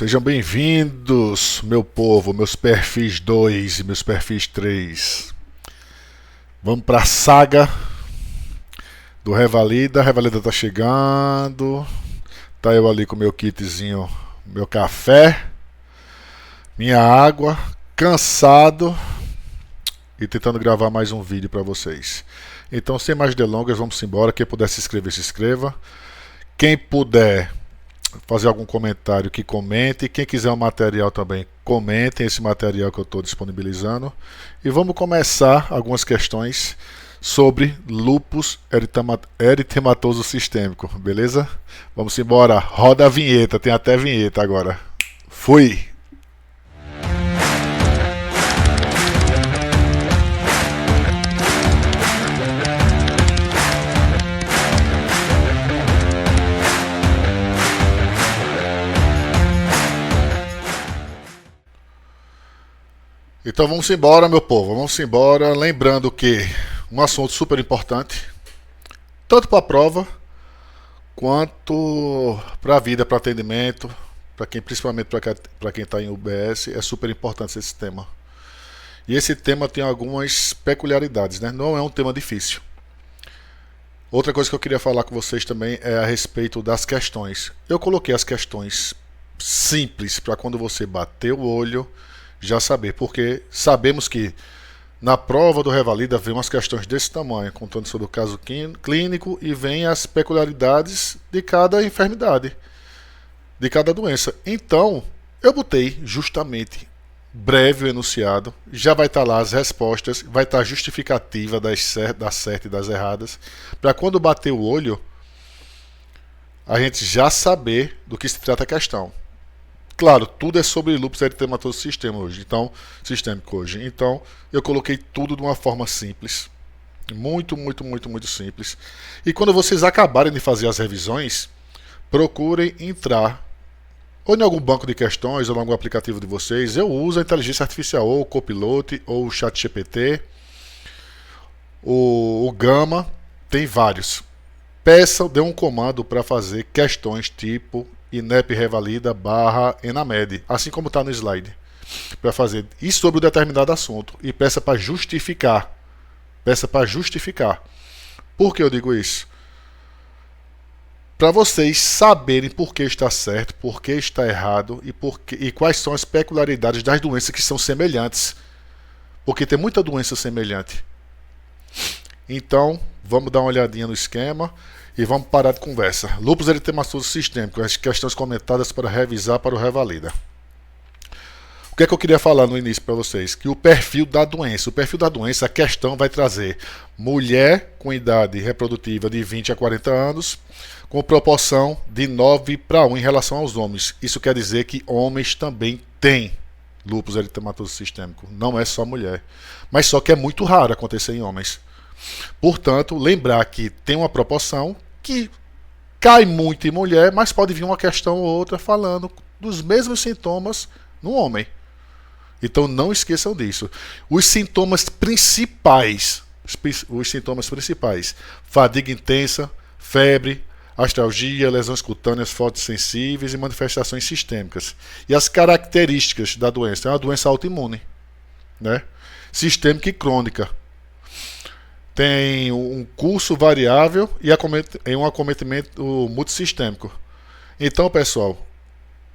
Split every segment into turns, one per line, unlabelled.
Sejam bem-vindos, meu povo, meus perfis 2 e meus perfis 3. Vamos para a saga do Revalida. A Revalida tá chegando. Tá eu ali com meu kitzinho, meu café, minha água, cansado e tentando gravar mais um vídeo para vocês. Então, sem mais delongas, vamos embora. Quem puder se inscrever, se inscreva. Quem puder fazer algum comentário, que comente. Quem quiser um material também, comentem esse material que eu estou disponibilizando. E vamos começar algumas questões sobre lúpus eritematoso sistêmico, beleza? Vamos embora, roda a vinheta, tem até vinheta agora. Fui! Então vamos embora, meu povo, vamos embora. Lembrando que um assunto super importante, tanto para a prova quanto para a vida, para atendimento, para quem, principalmente para quem está em UBS, é super importante esse tema. E esse tema tem algumas peculiaridades, né? Não é um tema difícil. Outra coisa que eu queria falar com vocês também é a respeito das questões. Eu coloquei as questões simples para quando você bater o olho já saber, porque sabemos que na prova do Revalida vem umas questões desse tamanho, contando sobre o caso clínico e vem as peculiaridades de cada enfermidade, de cada doença. Então, eu botei justamente breve o enunciado, já vai estar lá as respostas, vai estar a justificativa das certas e das erradas, para quando bater o olho, a gente já saber do que se trata a questão. Claro, tudo é sobre lúpus eritematoso sistêmico hoje. Então, eu coloquei tudo de uma forma simples. Muito simples. E quando vocês acabarem de fazer as revisões, procurem entrar ou em algum banco de questões ou em algum aplicativo de vocês. Eu uso a inteligência artificial, ou o Copilot, ou o ChatGPT, o Gama, tem vários. Peça, dê um comando para fazer questões tipo INEP Revalida /ENAMED, assim como está no slide, para fazer isso sobre um determinado assunto e peça para justificar. Peça para justificar. Por que eu digo isso? Para vocês saberem por que está certo, por que está errado e quais são as peculiaridades das doenças que são semelhantes. Porque tem muita doença semelhante. Então, vamos dar uma olhadinha no esquema e vamos parar de conversa. Lúpus eritematoso sistêmico, as questões comentadas para revisar para o Revalida. O que é que eu queria falar no início para vocês? Que o perfil da doença, a questão vai trazer mulher com idade reprodutiva de 20 a 40 anos, com proporção de 9:1 em relação aos homens. Isso quer dizer que homens também têm lúpus eritematoso sistêmico, não é só mulher. Mas só que é muito raro acontecer em homens. Portanto, lembrar que tem uma proporção que cai muito em mulher, mas pode vir uma questão ou outra falando dos mesmos sintomas no homem. Então não esqueçam disso. Os sintomas principais, fadiga intensa, febre, astralgia, lesões cutâneas fotossensíveis e manifestações sistêmicas. E as características da doença, é uma doença autoimune, né? Sistêmica e crônica. Tem um curso variável e um acometimento multissistêmico. Então, pessoal,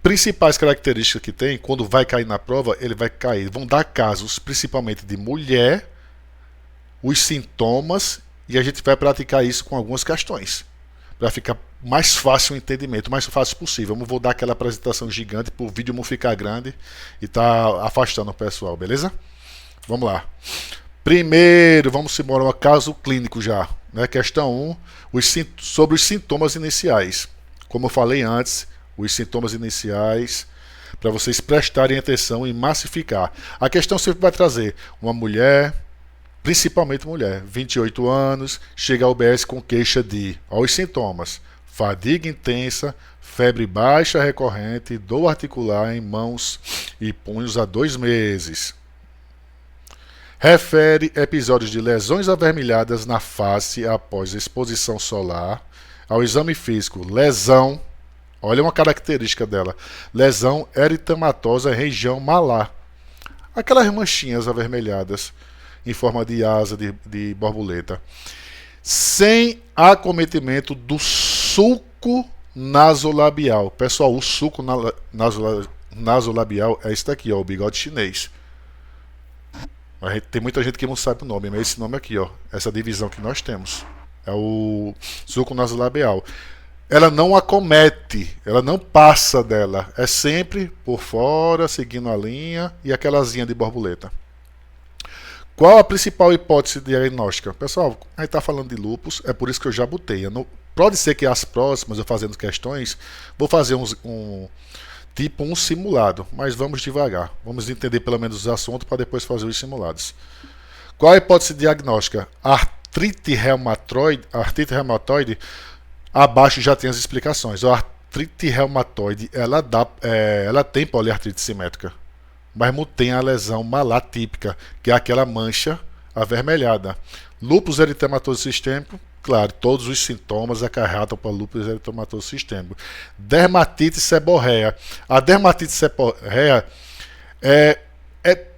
principais características que tem, quando vai cair na prova, ele vai cair. Vão dar casos, principalmente de mulher, os sintomas, e a gente vai praticar isso com algumas questões, para ficar mais fácil o entendimento, mais fácil possível. Eu não vou dar aquela apresentação gigante para o vídeo não ficar grande e tá afastando o pessoal, beleza? Vamos lá. Primeiro, vamos embora ao caso clínico já. Né? Questão 1, sobre os sintomas iniciais. Como eu falei antes, os sintomas iniciais, para vocês prestarem atenção e massificar. A questão sempre vai trazer uma mulher, principalmente mulher, 28 anos, chega ao UBS com queixa de, olha os sintomas, fadiga intensa, febre baixa recorrente, dor articular em mãos e punhos há 2 meses. Refere episódios de lesões avermelhadas na face após exposição solar. Ao exame físico, lesão Olha uma característica dela. Lesão eritematosa região malar. Aquelas manchinhas avermelhadas em forma de asa de borboleta. Sem acometimento do sulco nasolabial. Pessoal, o sulco nasolabial é esse daqui, ó, o bigode chinês. Tem muita gente que não sabe o nome, mas esse nome aqui, ó, essa divisão que nós temos, é o sulco nasolabial. Ela não acomete, ela não passa dela, é sempre por fora, seguindo a linha e aquela asinha de borboleta. Qual a principal hipótese diagnóstica? Pessoal, a gente está falando de lúpus, é por isso que eu já botei. Pode ser que as próximas, eu fazendo questões, vou fazer um simulado, mas vamos devagar. Vamos entender pelo menos os assuntos para depois fazer os simulados. Qual a hipótese diagnóstica? Artrite reumatoide, abaixo já tem as explicações. A artrite reumatoide, ela tem poliartrite simétrica, mas não tem a lesão malar típica, que é aquela mancha avermelhada. Lúpus eritematoso sistêmico, claro, todos os sintomas acarretam para lúpus eritematoso sistêmico. Dermatite seborréia. A dermatite seborréia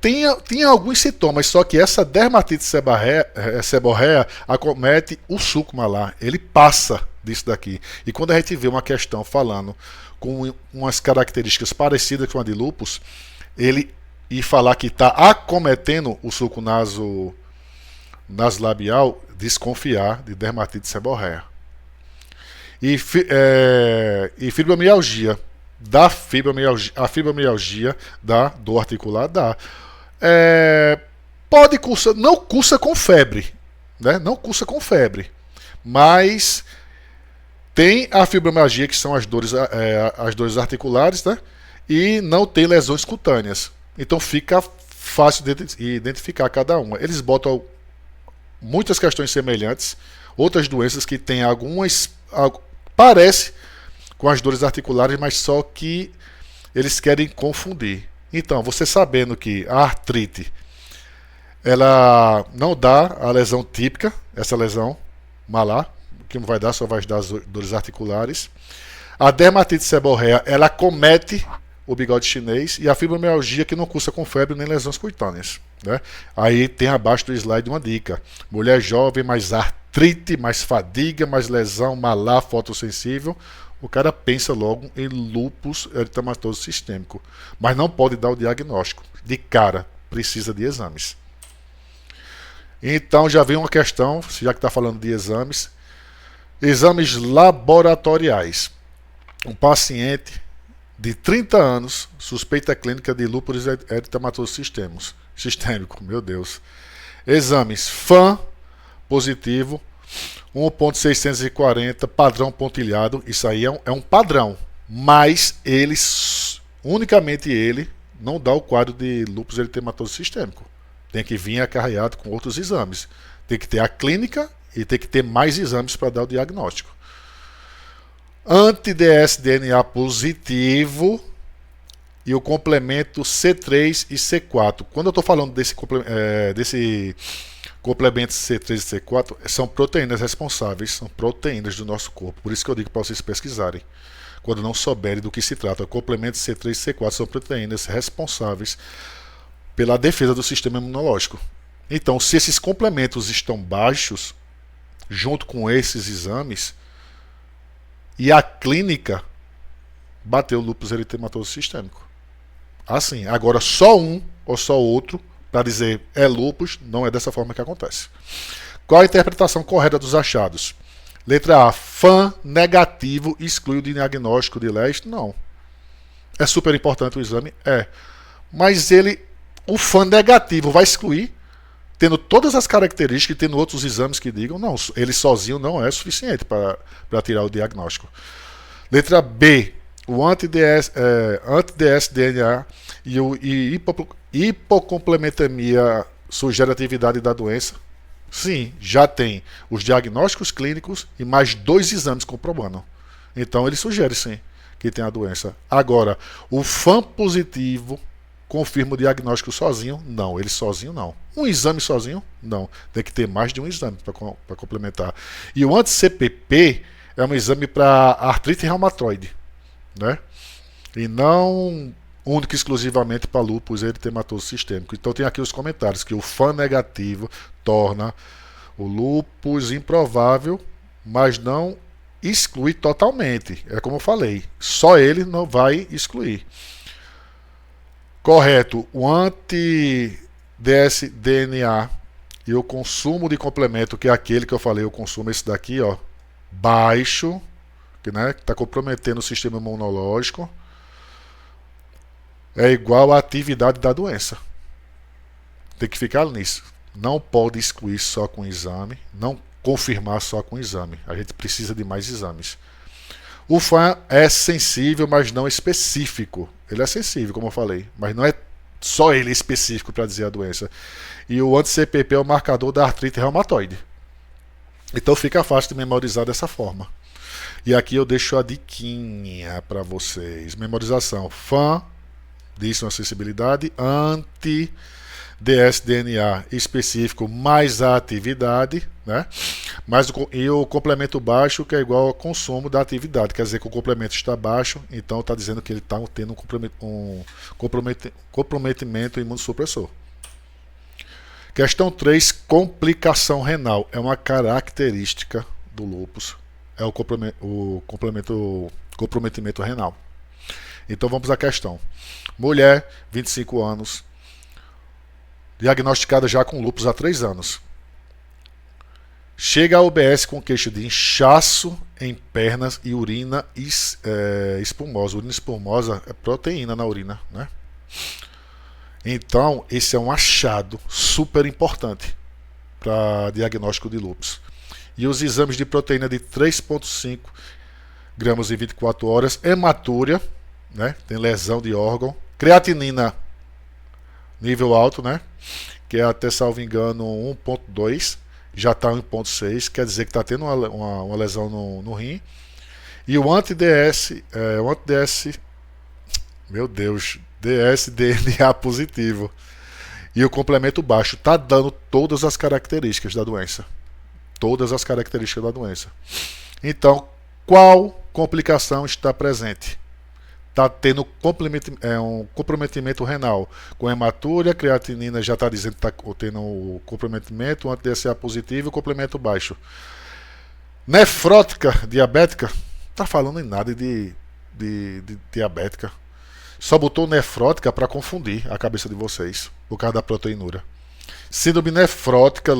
tem alguns sintomas, só que essa dermatite seborréia acomete o sulco malar. Ele passa disso daqui. E quando a gente vê uma questão falando com umas características parecidas com a de lúpus, e falar que está acometendo o sulco nasolabial, desconfiar de dermatite seborréia. E fibromialgia. A fibromialgia da dor articular dá. Pode cursar, não cursa com febre, né? Não cursa com febre, mas tem a fibromialgia, que são as dores articulares, né? E não tem lesões cutâneas. Então fica fácil de identificar cada uma. Eles botam muitas questões semelhantes, outras doenças que têm parece com as dores articulares, mas só que eles querem confundir. Então, você sabendo que a artrite, ela não dá a lesão típica, essa lesão malar, que não vai dar, só vai dar as dores articulares. A dermatite seborréia, ela acomete o bigode chinês, e a fibromialgia, que não cursa com febre nem lesões cutâneas, né? Aí tem abaixo do slide uma dica: mulher jovem, mais artrite, mais fadiga, mais lesão malar fotossensível. O cara pensa logo em lúpus eritematoso sistêmico, mas não pode dar o diagnóstico de cara, precisa de exames. Então já vem uma questão, já que está falando de exames laboratoriais. Um paciente de 30 anos, suspeita clínica de lúpus eritematoso sistêmico, meu Deus. Exames: FAM positivo, 1.640, padrão pontilhado. Isso aí é um padrão, mas unicamente ele não dá o quadro de lúpus eritematoso sistêmico. Tem que vir acarreado com outros exames. Tem que ter a clínica e tem que ter mais exames para dar o diagnóstico. Anti-dsDNA positivo e o complemento C3 e C4. Quando eu estou falando desse complemento C3 e C4, são proteínas responsáveis, são proteínas do nosso corpo. Por isso que eu digo para vocês pesquisarem, quando não souberem do que se trata. Complementos C3 e C4 são proteínas responsáveis pela defesa do sistema imunológico. Então, se esses complementos estão baixos, junto com esses exames, e a clínica bateu o lúpus eritematoso sistêmico. Assim, agora só um ou só outro para dizer é lúpus, não é dessa forma que acontece. Qual a interpretação correta dos achados? Letra A: FAM negativo exclui o diagnóstico de leste? Não. É super importante o exame? É. Mas o FAM negativo vai excluir, tendo todas as características e tendo outros exames que digam, não, ele sozinho não é suficiente para tirar o diagnóstico. Letra B: o anti-dsDNA e hipocomplementemia sugere atividade da doença? Sim, já tem os diagnósticos clínicos e mais 2 exames comprovando. Então ele sugere sim que tem a doença. Agora, o FAM positivo confirma o diagnóstico sozinho? Não, ele sozinho não. Um exame sozinho? Não. Tem que ter mais de um exame para complementar. E o anti-CPP é um exame para artrite reumatoide. né? E não único e exclusivamente para lúpus eritematoso sistêmico. Então tem aqui os comentários que o FAM negativo torna o lúpus improvável, mas não exclui totalmente. É como eu falei, só ele não vai excluir. Correto, o anti-dsDNA e o consumo de complemento, que é aquele que eu falei, o consumo esse daqui, ó, baixo, que está comprometendo o sistema imunológico, é igual à atividade da doença. Tem que ficar nisso. Não pode excluir só com exame, não confirmar só com exame. A gente precisa de mais exames. O FAM é sensível, mas não específico. Ele é sensível, como eu falei, mas não é só ele específico para dizer a doença. E o anti-CPP é o marcador da artrite reumatoide. Então fica fácil de memorizar dessa forma. E aqui eu deixo a diquinha para vocês. Memorização. FAM diz uma sensibilidade, anti-dsDNA específico mais a atividade, né? E o complemento baixo, que é igual ao consumo da atividade. Quer dizer que o complemento está baixo, então está dizendo que ele está tendo um comprometimento imunossupressor. Questão 3, complicação renal. É uma característica do lúpus. É o comprometimento renal. Então vamos à questão. Mulher, 25 anos, diagnosticada já com lúpus há 3 anos. Chega à UBS com queixa de inchaço em pernas e urina espumosa. Urina espumosa é proteína na urina, né? Então, esse é um achado super importante para diagnóstico de lúpus. E os exames de proteína de 3,5 gramas em 24 horas, hematúria, né? Tem lesão de órgão, creatinina nível alto, né? Que é até, salvo engano, 1,2, já está 1,6, quer dizer que está tendo uma lesão no rim. E o anti-DS, meu Deus, dsDNA positivo. E o complemento baixo está dando todas as características da doença. Todas as características da doença. Então, qual complicação está presente? Está tendo um comprometimento renal com hematúria, creatinina já está dizendo que está tendo o comprometimento, o anti-DSA positivo e o complemento baixo. Nefrótica diabética, está falando em nada de diabética. Só botou nefrótica para confundir a cabeça de vocês, por causa da proteinúria. Síndrome nefrótica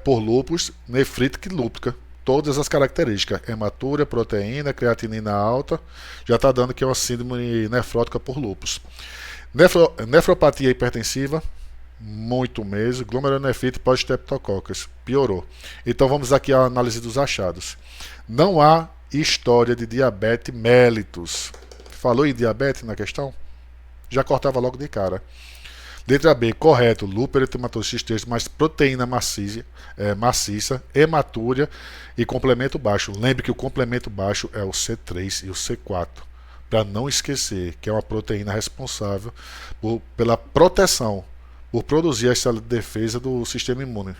por lúpus, nefrítica e lúpica. Todas as características, hematúria, proteína, creatinina alta, já está dando que é uma síndrome nefrótica por lúpus. Nefropatia hipertensiva, muito mesmo. Glomerulonefrite pós-streptococcus, piorou. Então vamos aqui à análise dos achados. Não há história de diabetes mellitus. Falou em diabetes na questão? Já cortava logo de cara. Letra B, correto, lúpus eritematoso sistêmico, mais proteína maciça, hematúria e complemento baixo. Lembre que o complemento baixo é o C3 e o C4, para não esquecer que é uma proteína responsável pela proteção, por produzir as células de defesa do sistema imune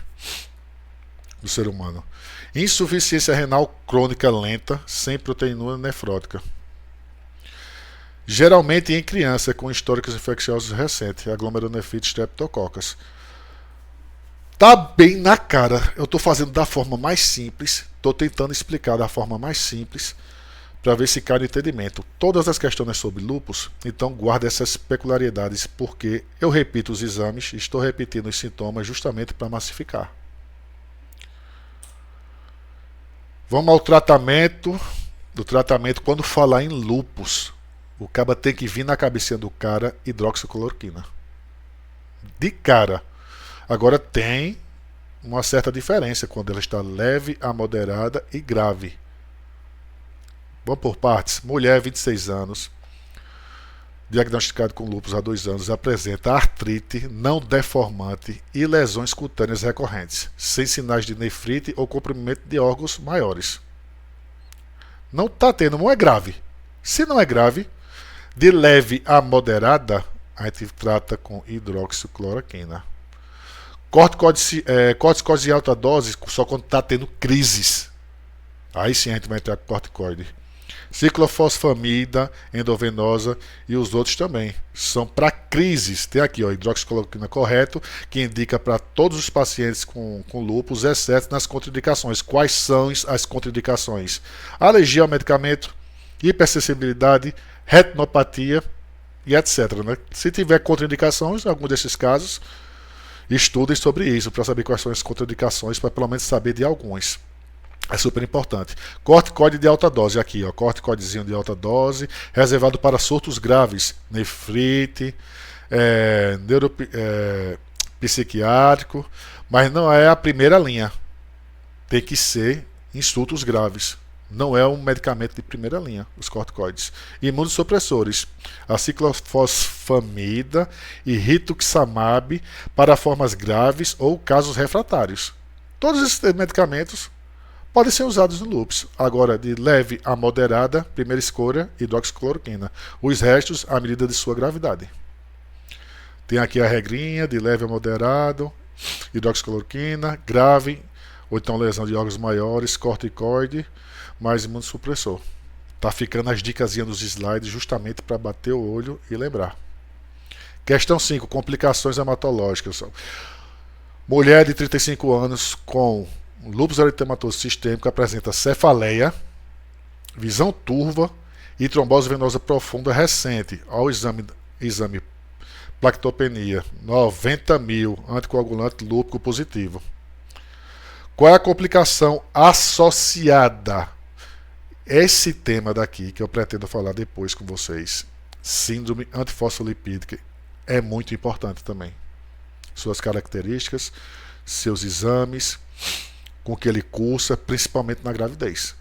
do ser humano. Insuficiência renal crônica lenta, sem proteinúria nefrótica. Geralmente em criança com históricos infecciosos recentes, a glomerulonefrite streptococcus. Tá bem na cara. Eu estou fazendo da forma mais simples, estou tentando explicar da forma mais simples para ver se cai no entendimento. Todas as questões sobre lúpus, então guarda essas peculiaridades, porque eu repito os exames, estou repetindo os sintomas justamente para massificar. Vamos ao tratamento. Do tratamento, quando falar em lúpus, o caba tem que vir na cabecinha do cara hidroxicloroquina. De cara. Agora tem uma certa diferença quando ela está leve a moderada e grave. Vamos por partes. Mulher, 26 anos, diagnosticado com lúpus há 2 anos, apresenta artrite não deformante e lesões cutâneas recorrentes, sem sinais de nefrite ou comprimento de órgãos maiores. Não está tendo, não é grave. Se não é grave, de leve a moderada, a gente trata com hidroxicloroquina. Corticoide em alta dose só quando está tendo crises. Aí sim a gente vai entrar com corticoide. Ciclofosfamida endovenosa e os outros também. São para crises. Tem aqui, ó, hidroxicloroquina correto, que indica para todos os pacientes com lúpus, exceto nas contraindicações. Quais são as contraindicações? Alergia ao medicamento, hipersensibilidade, retinopatia e etc. Né? Se tiver contraindicações, em algum desses casos, estudem sobre isso para saber quais são as contraindicações, para pelo menos saber de alguns. É super importante. Corticoide de alta dose, aqui, ó, corticoidezinho de alta dose, reservado para surtos graves, nefrite, psiquiátrico, mas não é a primeira linha. Tem que ser em surtos graves. Não é um medicamento de primeira linha, os corticoides. Imunossupressores, a ciclofosfamida e rituximab para formas graves ou casos refratários. Todos esses medicamentos podem ser usados no lúpus. Agora, de leve a moderada, primeira escolha, hidroxicloroquina. Os restos, à medida de sua gravidade. Tem aqui a regrinha de leve a moderado, hidroxicloroquina, grave, ou então lesão de órgãos maiores, corticoide, mais imunossupressor. Tá ficando as dicasinhas nos slides justamente para bater o olho e lembrar. Questão 5. Complicações hematológicas. Mulher de 35 anos com lúpus eritematoso sistêmico apresenta cefaleia, visão turva e trombose venosa profunda recente. Ao exame plaquetopenia, 90.000, anticoagulante lúpico positivo. Qual é a complicação associada? Esse tema daqui, que eu pretendo falar depois com vocês, síndrome antifosfolipídica, é muito importante também. Suas características, seus exames, com que ele cursa, principalmente na gravidez.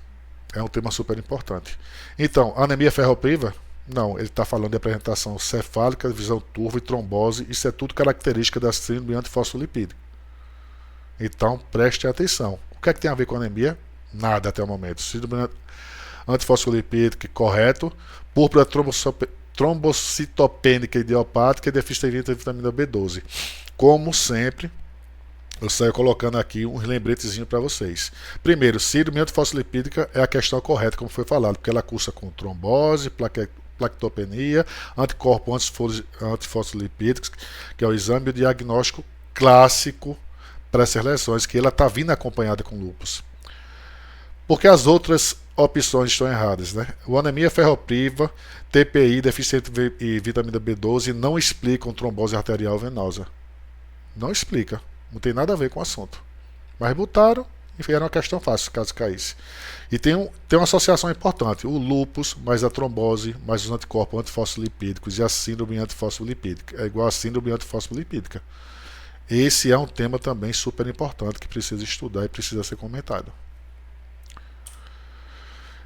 É um tema super importante. Então, anemia ferropriva? Não, ele está falando de apresentação cefálica, visão turva e trombose. Isso é tudo característica da síndrome antifosfolipídica. Então, preste atenção. O que é que tem a ver com anemia? Nada até o momento. Síndrome antifosfolipídica, correto. Púrpura trombocitopênica idiopática e deficiência de vitamina B12. Como sempre, eu saio colocando aqui um lembretezinho para vocês. Primeiro, síndrome antifosfolipídica é a questão correta, como foi falado, porque ela cursa com trombose, plaquetopenia, anticorpos antifosfolipídicos, que é o exame e o diagnóstico clássico para essas lesões, que ela está vindo acompanhada com lúpus. Porque as outras opções estão erradas, né? O anemia ferropriva, TPI, deficiente de vitamina B12 não explicam trombose arterial venosa. Não explica. Não tem nada a ver com o assunto. Mas botaram e era uma questão fácil, caso caísse. E tem uma associação importante. O lúpus, mais a trombose, mais os anticorpos antifosfolipídicos e a síndrome antifosfolipídica. É igual a síndrome antifosfolipídica. Esse é um tema também super importante que precisa estudar e precisa ser comentado.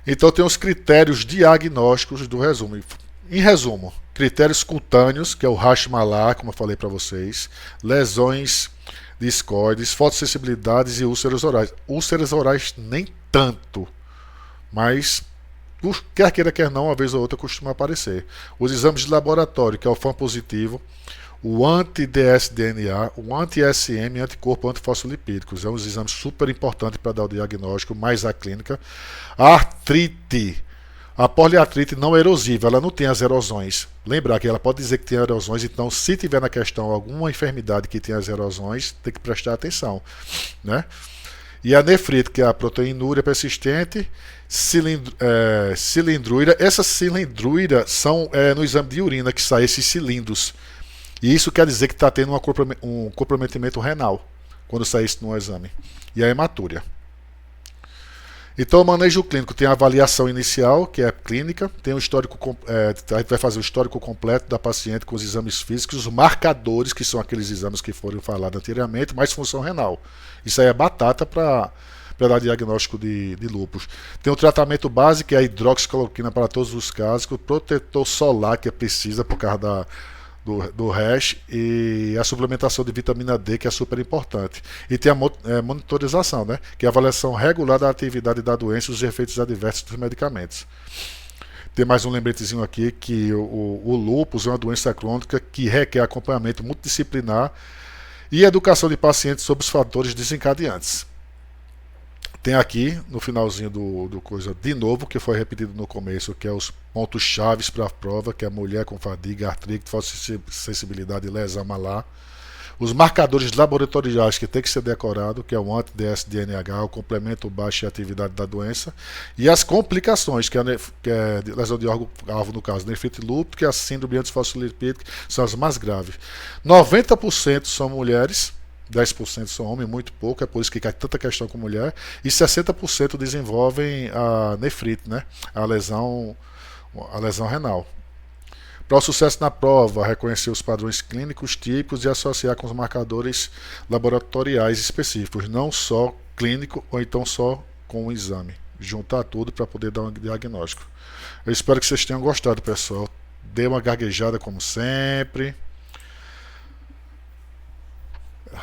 Então tem os critérios diagnósticos do resumo. Em resumo, critérios cutâneos, que é o Hashimoto, como eu falei para vocês, lesões discoides, fotossensibilidades e úlceras orais. Úlceras orais nem tanto, mas quer queira, quer não, uma vez ou outra costuma aparecer. Os exames de laboratório, que é o FAM positivo, o anti-dsDNA, o anti-SM e anticorpo antifosfolipídicos. É um exame super importante para dar o diagnóstico, mais a clínica. A artrite. A poliartrite não é erosiva, ela não tem as erosões. Lembrar que ela pode dizer que tem erosões, então se tiver na questão alguma enfermidade que tem as erosões, tem que prestar atenção, né? E a nefrite, que é a proteinúria persistente, cilindruíra. Essas cilindruíras são no exame de urina que saem esses cilindros. E isso quer dizer que está tendo um comprometimento renal, quando sai isso no exame. E a hematúria. Então, o manejo clínico tem a avaliação inicial, que é a clínica, tem o histórico, a gente vai fazer o histórico completo da paciente com os exames físicos, os marcadores, que são aqueles exames que foram falados anteriormente, mais função renal. Isso aí é batata para dar diagnóstico de lúpus. Tem o tratamento básico, que é a hidroxicloroquina para todos os casos, o protetor solar, que é precisa por causa do rash, e a suplementação de vitamina D, que é super importante. E tem a monitorização, né? Que é a avaliação regular da atividade da doença e os efeitos adversos dos medicamentos. Tem mais um lembretezinho aqui que o lúpus é uma doença crônica que requer acompanhamento multidisciplinar e educação de pacientes sobre os fatores desencadeantes. tem aqui no finalzinho do coisa de novo, que foi repetido no começo, que é os pontos chaves para a prova, que é mulher com fadiga, artrite, falta de sensibilidade, lesão malar. Os marcadores laboratoriais que tem que ser decorado, que é o anti-dsDNH, o complemento baixo e atividade da doença, e as complicações, que é lesão de órgão-alvo, no caso, nefrite lúpica e a síndrome antifosfolipídica, são as mais graves. 90% são mulheres, 10% são homens, muito pouco, é por isso que cai tanta questão com mulher, e 60% desenvolvem a nefrite, né? A lesão renal. Para o sucesso na prova, reconhecer os padrões clínicos típicos e associar com os marcadores laboratoriais específicos, não só clínico ou então só com o exame. Juntar tudo para poder dar um diagnóstico. Eu espero que vocês tenham gostado, pessoal. Dei uma gaguejada como sempre.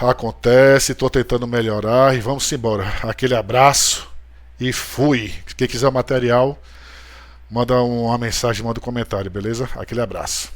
Acontece, estou tentando melhorar e vamos embora. Aquele abraço e fui. Quem quiser o material, manda uma mensagem, manda um comentário, beleza? Aquele abraço.